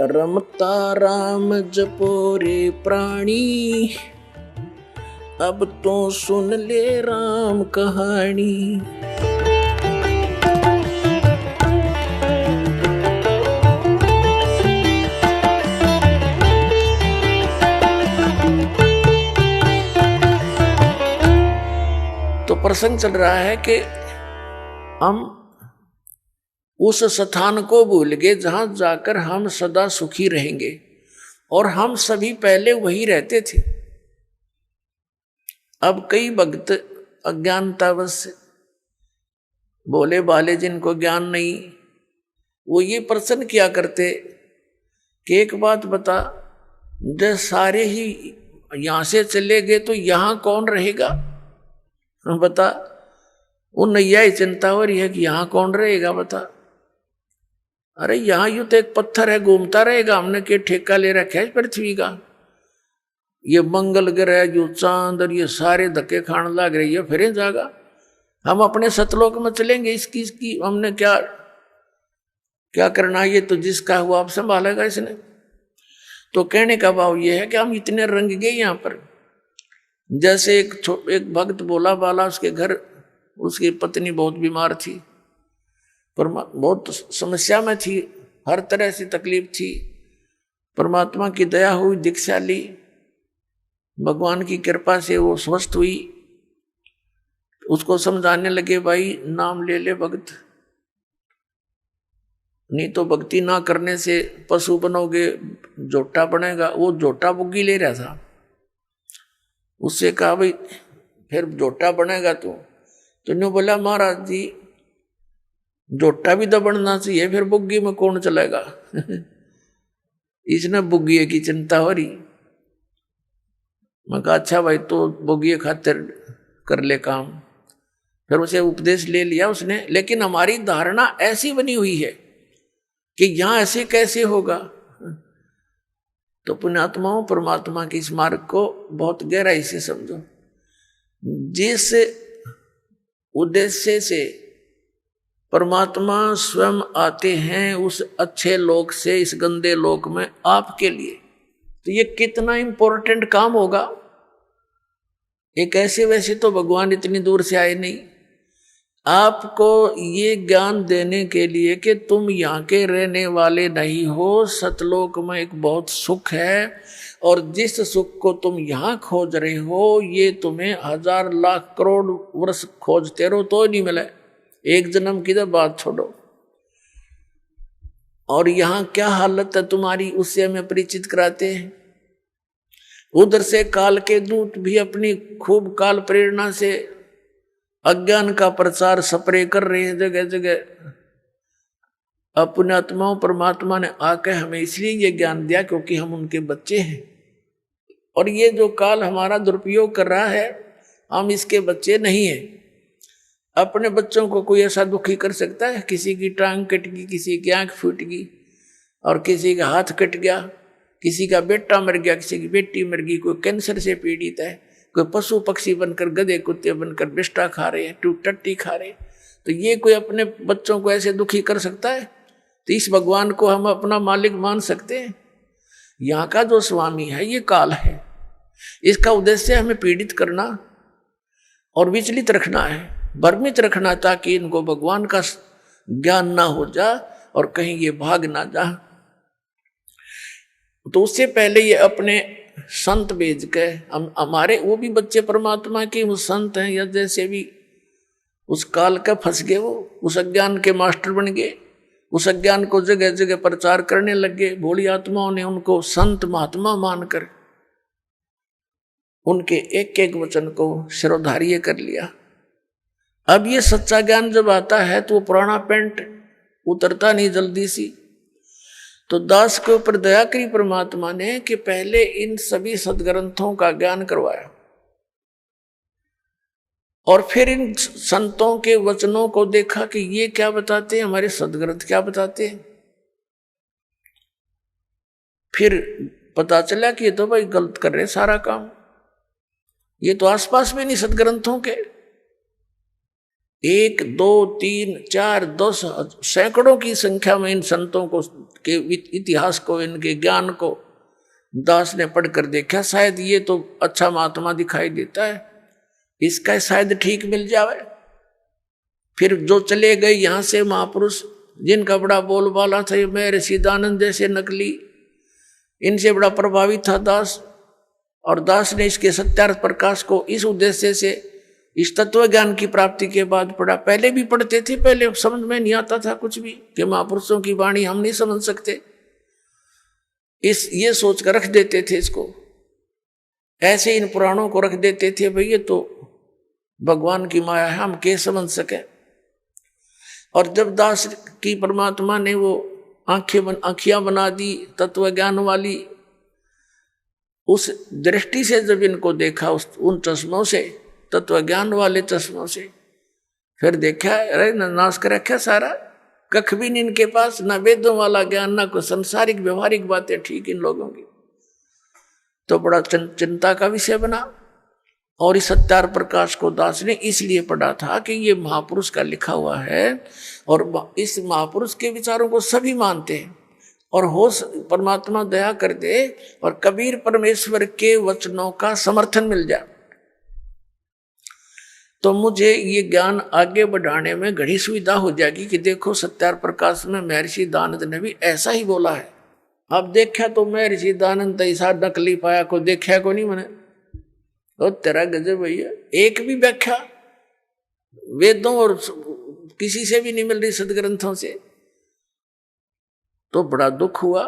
रमता राम जपो रे प्राणी, अब तो सुन ले राम कहानी। तो प्रसंग चल रहा है कि हम उस स्थान को भूल गए जहां जाकर हम सदा सुखी रहेंगे, और हम सभी पहले वही रहते थे। अब कई भक्त अज्ञानतावश भोले भाले जिनको ज्ञान नहीं, वो ये प्रश्न किया करते कि एक बात बता, जब सारे ही यहां से चले गए तो यहां कौन रहेगा? बता, वो नैया ही चिंता हो रही है कि यहां कौन रहेगा बता। अरे यहां यूं तो एक पत्थर है, घूमता रहेगा, हमने क्या ठेका ले रखा है पृथ्वी का? ये मंगल ग्रह जो चांद और ये सारे धक्के खाने लग रही है, फिर जाएगा। हम अपने सतलोक में चलेंगे, इसकी हमने क्या क्या करना? ये तो जिसका हुआ आप संभालेगा इसने। तो कहने का भाव ये है कि हम इतने रंग गए यहाँ पर। जैसे एक भक्त बोला बाला, उसके घर उसकी पत्नी बहुत बीमार थी, पर बहुत समस्या में थी, हर तरह से तकलीफ थी। परमात्मा की दया हुई, दीक्षा ली, भगवान की कृपा से वो स्वस्थ हुई। उसको समझाने लगे, भाई नाम ले ले भक्त, नहीं तो भक्ति ना करने से पशु बनोगे, जोटा बनेगा। वो जोटा बुग्गी ले रहा था। उससे कहा, भाई फिर जोटा बनेगा तो न्यू बोला, महाराज जी जोटा भी तो बनना चाहिए, फिर बुग्गी में कौन चलेगा? इसने बुग्गी की चिंता हो रही। मैं कहा अच्छा भाई, तो बुग्गी खातिर कर ले काम। फिर उसे उपदेश ले लिया उसने। लेकिन हमारी धारणा ऐसी बनी हुई है कि यहां ऐसे कैसे होगा। तो पुण्यात्माओं, परमात्मा के इस मार्ग को बहुत गहराई से समझो। जिस उद्देश्य से परमात्मा स्वयं आते हैं उस अच्छे लोक से इस गंदे लोक में आपके लिए, तो ये कितना इंपॉर्टेंट काम होगा। एक ऐसे वैसे तो भगवान इतनी दूर से आए नहीं, आपको ये ज्ञान देने के लिए कि तुम यहाँ के रहने वाले नहीं हो, सतलोक में एक बहुत सुख है, और जिस सुख को तुम यहाँ खोज रहे हो ये तुम्हें 1000 लाख करोड़ वर्ष खोजते रहो तो नहीं मिले। एक जन्म की तो बात छोड़ो। और यहाँ क्या हालत है तुम्हारी, उससे हमें परिचित कराते हैं। उधर से काल के दूत भी अपनी खूब काल प्रेरणा से अज्ञान का प्रचार स्प्रे कर रहे हैं जगह जगह। अपने आत्माओं, परमात्मा ने आकर हमें इसलिए ये ज्ञान दिया क्योंकि हम उनके बच्चे हैं। और ये जो काल हमारा दुरुपयोग कर रहा है, हम इसके बच्चे नहीं हैं। अपने बच्चों को कोई ऐसा दुखी कर सकता है? किसी की टांग कट गई, किसी की आंख फूट गई, और किसी का हाथ कट गया, किसी का बेटा मर गया, किसी की बेटी मर गई, कोई कैंसर से पीड़ित है, कोई पशु पक्षी बनकर, गधे कुत्ते बनकर बिष्टा खा रहे हैं, टट्टी खा रहे हैं। तो ये कोई अपने बच्चों को ऐसे दुखी कर सकता है? तो इस भगवान को हम अपना मालिक मान सकते हैं? यहाँ का जो स्वामी है ये काल है। इसका उद्देश्य हमें पीड़ित करना और विचलित रखना है, भ्रमित रखना, ताकि इनको भगवान का ज्ञान ना हो जा और कहीं ये भाग ना जा। तो उससे पहले ये अपने संत भेज के हमारे वो भी बच्चे परमात्मा के वो संत हैं, या जैसे भी उस काल का फंस गए, वो उस अज्ञान के मास्टर बन गए, उस अज्ञान को जगह जगह प्रचार करने लगे। भोली आत्माओं ने उनको संत महात्मा मानकर उनके एक एक वचन को शिरोधार्य कर लिया। अब ये सच्चा ज्ञान जब आता है तो वो पुराना पेंट उतरता नहीं जल्दी सी। तो दास के ऊपर दया करी परमात्मा ने कि पहले इन सभी सदग्रंथों का ज्ञान करवाया, और फिर इन संतों के वचनों को देखा कि ये क्या बताते हैं, हमारे सदग्रंथ क्या बताते हैं। फिर पता चला कि ये तो भाई गलत कर रहे सारा काम, ये तो आसपास में नहीं सदग्रंथों के। 1 2 3 4 10 सैकड़ों की संख्या में इन संतों को के इतिहास को, इनके ज्ञान को दास ने पढ़कर देखा। शायद ये तो अच्छा महात्मा दिखाई देता है, इसका शायद ठीक मिल जावे। फिर जो चले गए यहाँ से महापुरुष, जिनका बड़ा बोलबाला था, मैं सिद्धानंद जैसे नकली, इनसे बड़ा प्रभावित था दास। और दास ने इसके सत्यार्थ प्रकाश को इस उद्देश्य से इस तत्व ज्ञान की प्राप्ति के बाद पढ़ा। पहले भी पढ़ते थे, पहले समझ में नहीं आता था कुछ भी कि महापुरुषों की वाणी हम नहीं समझ सकते, ये सोच कर रख देते थे इसको। ऐसे इन पुराणों को रख देते थे, भाई ये तो भगवान की माया है, हम कैसे समझ सके। और जब दास की परमात्मा ने वो आंखियां बना दी तत्व ज्ञान वाली, उस दृष्टि से जब इनको देखा, उन चश्मों से, तत्व ज्ञान वाले चश्मों से, फिर देखा अरे नाश कर रखा सारा, कख भी नहीं इनके पास, ना वेदों वाला ज्ञान, ना कोई संसारिक व्यवहारिक बातें ठीक इन लोगों की। तो बड़ा चिंता का विषय बना। और इस सत्यार्थ प्रकाश को दास ने इसलिए पढ़ा था कि ये महापुरुष का लिखा हुआ है और इस महापुरुष के विचारों को सभी मानते हैं। और हो परमात्मा दया कर दे और कबीर परमेश्वर के वचनों का समर्थन मिल जाए, तो मुझे ये ज्ञान आगे बढ़ाने में घड़ी सुविधा हो जाएगी कि देखो सत्यार्थ प्रकाश में महर्षि दानंद ने भी ऐसा ही बोला है। अब देखा तो महर्षि दानंद ऐसा नकली पाया को देखा को नहीं मैंने, और तेरा गजब भैया, एक भी व्याख्या वेदों और किसी से भी नहीं मिल रही सदग्रंथों से, तो बड़ा दुख हुआ।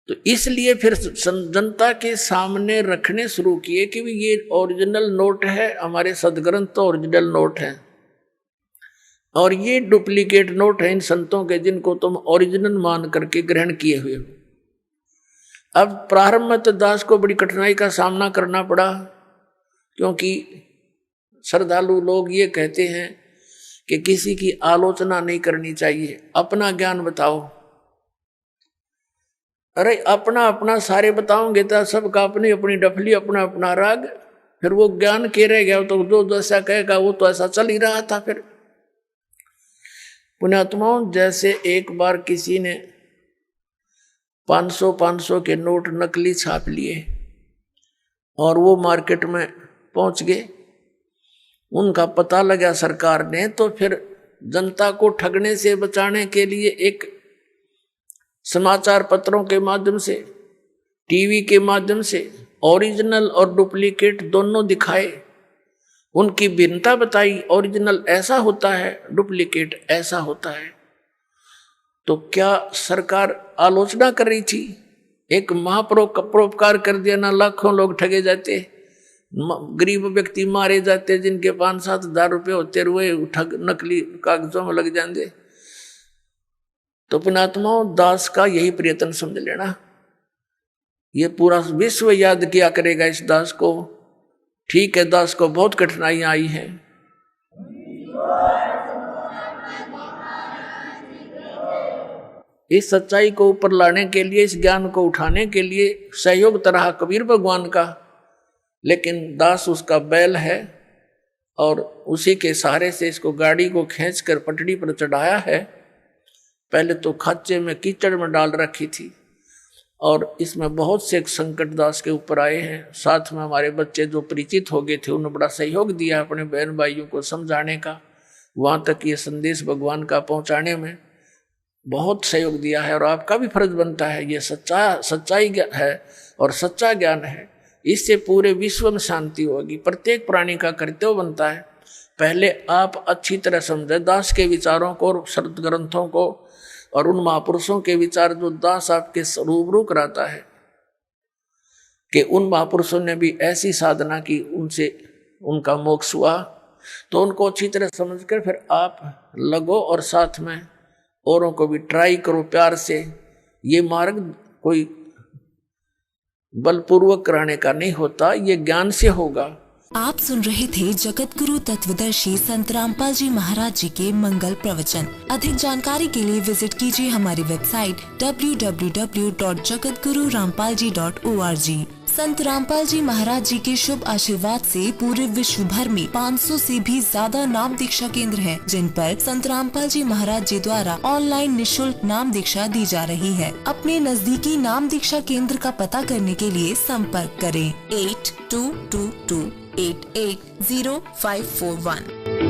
तो इसलिए फिर जनता के सामने रखने शुरू किए कि ये ओरिजिनल नोट है, हमारे सदग्रंथ तो ओरिजिनल नोट है और ये डुप्लीकेट नोट है इन संतों के, जिनको तुम ओरिजिनल मान करके ग्रहण किए हुए हो। अब प्रारंभ में तो दास को बड़ी कठिनाई का सामना करना पड़ा, क्योंकि श्रद्धालु लोग ये कहते हैं कि किसी की आलोचना नहीं करनी चाहिए, अपना ज्ञान बताओ। अरे अपना अपना सारे बताओगे तो सबका अपनी अपनी डफली, अपना अपना राग, फिर वो ज्ञान के रह गया तो जो जैसा कहेगा वो तो ऐसा चल ही रहा था। फिर पुण्यात्माओं, जैसे एक बार किसी ने 500 के नोट नकली छाप लिए और वो मार्केट में पहुंच गए, उनका पता लगा सरकार ने, तो फिर जनता को ठगने से बचाने के लिए एक समाचार पत्रों के माध्यम से, टीवी के माध्यम से ओरिजिनल और डुप्लीकेट दोनों दिखाए, उनकी भिन्नता बताई। ओरिजिनल ऐसा होता है, डुप्लीकेट ऐसा होता है। तो क्या सरकार आलोचना कर रही थी? एक महापरोपकार कर दिया ना, लाखों लोग ठगे जाते, गरीब व्यक्ति मारे जाते, जिनके 5-7 हज़ार रुपये होते रुए ठग नकली कागजों में लग जाते। तो पुण्यात्माओं, दास का यही प्रयत्न समझ लेना, ये पूरा विश्व याद किया करेगा इस दास को। ठीक है, दास को बहुत कठिनाइयां आई हैं, इस सच्चाई को ऊपर लाने के लिए, इस ज्ञान को उठाने के लिए सहयोग तरह कबीर भगवान का, लेकिन दास उसका बैल है और उसी के सहारे से इसको गाड़ी को खींचकर पटड़ी पर चढ़ाया है। पहले तो खाचे में कीचड़ में डाल रखी थी और इसमें बहुत से संकट दास के ऊपर आए हैं। साथ में हमारे बच्चे जो परिचित हो गए थे, उन्होंने बड़ा सहयोग दिया अपने बहन भाइयों को समझाने का, वहाँ तक ये संदेश भगवान का पहुँचाने में बहुत सहयोग दिया है। और आपका भी फर्ज बनता है, ये सच्चाई है और सच्चा ज्ञान है, इससे पूरे विश्व में शांति होगी। प्रत्येक प्राणी का कर्तव्य बनता है, पहले आप अच्छी तरह समझे दास के विचारों को और शब्द ग्रंथों को और उन महापुरुषों के विचार जो दास आपके रूबरू कराता है, कि उन महापुरुषों ने भी ऐसी साधना की, उनसे उनका मोक्ष हुआ, तो उनको अच्छी तरह समझकर फिर आप लगो और साथ में औरों को भी ट्राई करो प्यार से। ये मार्ग कोई बलपूर्वक कराने का नहीं होता, ये ज्ञान से होगा। आप सुन रहे थे जगत गुरु तत्वदर्शी संत रामपाल जी महाराज जी के मंगल प्रवचन। अधिक जानकारी के लिए विजिट कीजिए हमारी वेबसाइट www.jagatgururampalji.org। संत रामपाल जी महाराज जी के शुभ आशीर्वाद से पूरे विश्व भर में 500 से भी ज्यादा नाम दीक्षा केंद्र हैं, जिन पर संत रामपाल जी महाराज जी द्वारा ऑनलाइन निशुल्क नाम दीक्षा दी जा रही है। अपने नजदीकी नाम दीक्षा केंद्र का पता करने के लिए संपर्क करें 8222880541।